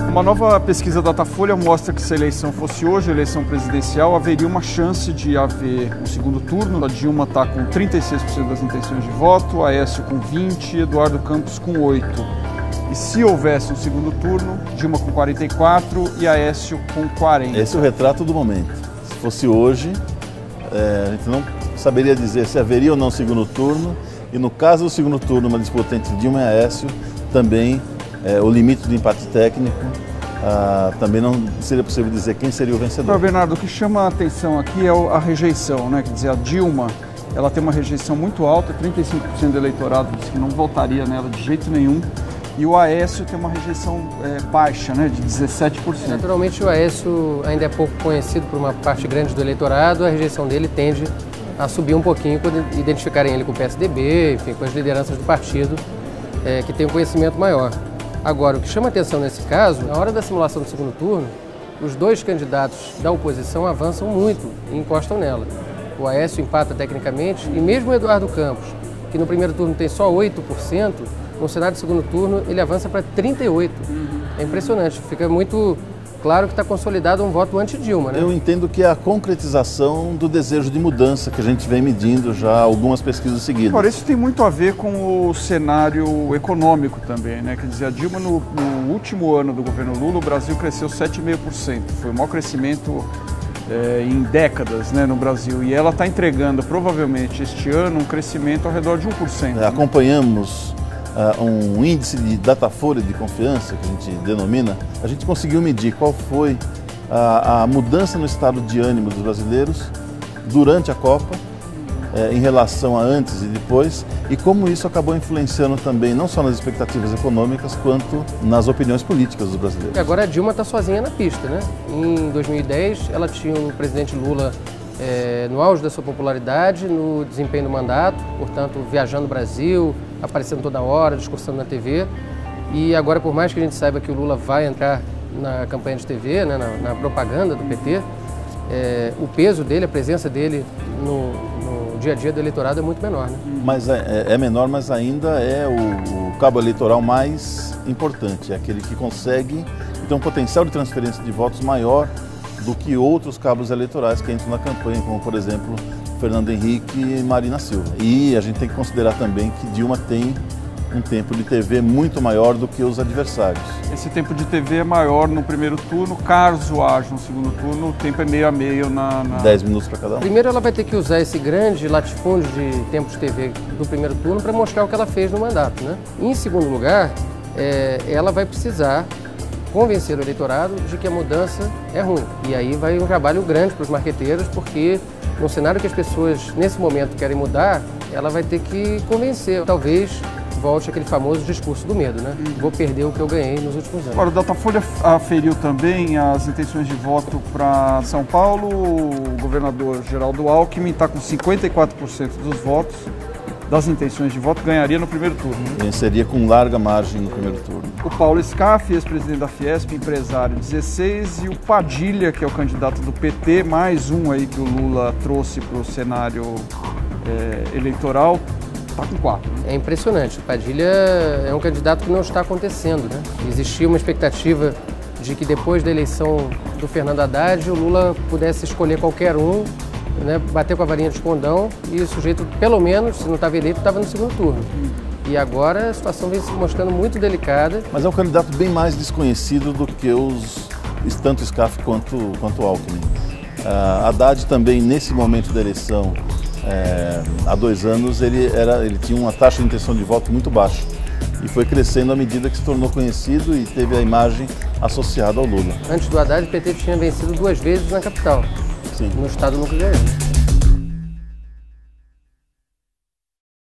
Uma nova pesquisa Datafolha mostra que se a eleição fosse hoje, a eleição presidencial, haveria uma chance de haver um segundo turno. A Dilma está com 36% das intenções de voto, Aécio com 20%, Eduardo Campos com 8%. E se houvesse um segundo turno, Dilma com 44% e Aécio com 40%. Esse é o retrato do momento. Se fosse hoje, a gente não saberia dizer se haveria ou não segundo turno. E no caso do segundo turno, uma disputa entre Dilma e Aécio, também o limite do empate técnico, também não seria possível dizer quem seria o vencedor. Bernardo, o que chama a atenção aqui é a rejeição, né? Quer dizer, a Dilma, ela tem uma rejeição muito alta, 35% do eleitorado diz que não votaria nela de jeito nenhum. E o Aécio tem uma rejeição baixa, né, de 17%. Naturalmente o Aécio ainda é pouco conhecido por uma parte grande do eleitorado, a rejeição dele tende a subir um pouquinho quando identificarem ele com o PSDB, enfim, com as lideranças do partido que tem um conhecimento maior. Agora, o que chama atenção nesse caso, na hora da simulação do segundo turno, os dois candidatos da oposição avançam muito e encostam nela. O Aécio empata tecnicamente e mesmo o Eduardo Campos, que no primeiro turno tem só 8%, no cenário do segundo turno ele avança para 38%. É impressionante, fica muito claro que está consolidado um voto anti-Dilma, né? Eu entendo que é a concretização do desejo de mudança que a gente vem medindo já algumas pesquisas seguidas. Agora, isso tem muito a ver com o cenário econômico também, né? Quer dizer, a Dilma no último ano do governo Lula, o Brasil cresceu 7,5%. Foi o maior crescimento em décadas, né, no Brasil. E ela está entregando, provavelmente, este ano, um crescimento ao redor de 1%. Né? Acompanhamos um índice de Datafolha de confiança, que a gente denomina. A gente conseguiu medir qual foi a mudança no estado de ânimo dos brasileiros durante a Copa, em relação a antes e depois, e como isso acabou influenciando também, não só nas expectativas econômicas, quanto nas opiniões políticas dos brasileiros. E agora a Dilma está sozinha na pista, né? Em 2010, ela tinha o presidente Lula no auge da sua popularidade, no desempenho do mandato, portanto, viajando o Brasil, aparecendo toda hora, discursando na TV. E agora, por mais que a gente saiba que o Lula vai entrar na campanha de TV, né, na propaganda do PT, o peso dele, a presença dele no dia a dia do eleitorado é muito menor, né? Mas é menor, mas ainda é o cabo eleitoral mais importante, é aquele que consegue ter um potencial de transferência de votos maior do que outros cabos eleitorais que entram na campanha, como, por exemplo, Fernando Henrique e Marina Silva. E a gente tem que considerar também que Dilma tem um tempo de TV muito maior do que os adversários. Esse tempo de TV é maior no primeiro turno, caso haja um segundo turno, o tempo é meio a meio 10 minutos para cada um. Primeiro ela vai ter que usar esse grande latifúndio de tempo de TV do primeiro turno para mostrar o que ela fez no mandato, né? Em segundo lugar, ela vai precisar convencer o eleitorado de que a mudança é ruim. E aí vai um trabalho grande para os marqueteiros, porque no cenário que as pessoas nesse momento querem mudar, ela vai ter que convencer. Talvez volte aquele famoso discurso do medo, né? Vou perder o que eu ganhei nos últimos anos. Agora, o Datafolha aferiu também as intenções de voto para São Paulo. O governador Geraldo Alckmin está com 54% dos votos, das intenções de voto, ganharia no primeiro turno. Venceria com larga margem no primeiro turno. O Paulo Scaff, ex-presidente da Fiesp, empresário, 16%, e o Padilha, que é o candidato do PT, mais um aí que o Lula trouxe para o cenário eleitoral, está com 4%. É impressionante. O Padilha é um candidato que não está acontecendo, né? Existia uma expectativa de que depois da eleição do Fernando Haddad, o Lula pudesse escolher qualquer um, né, bater com a varinha de escondão, e o sujeito, pelo menos, se não estava eleito, estava no segundo turno. E agora a situação vem se mostrando muito delicada. Mas é um candidato bem mais desconhecido do que tanto Scaff quanto Alckmin. Haddad também, nesse momento da eleição, há 2 anos, ele tinha uma taxa de intenção de voto muito baixa. E foi crescendo à medida que se tornou conhecido e teve a imagem associada ao Lula. Antes do Haddad, o PT tinha vencido 2 vezes na capital. Sim. No estado nunca ganhou.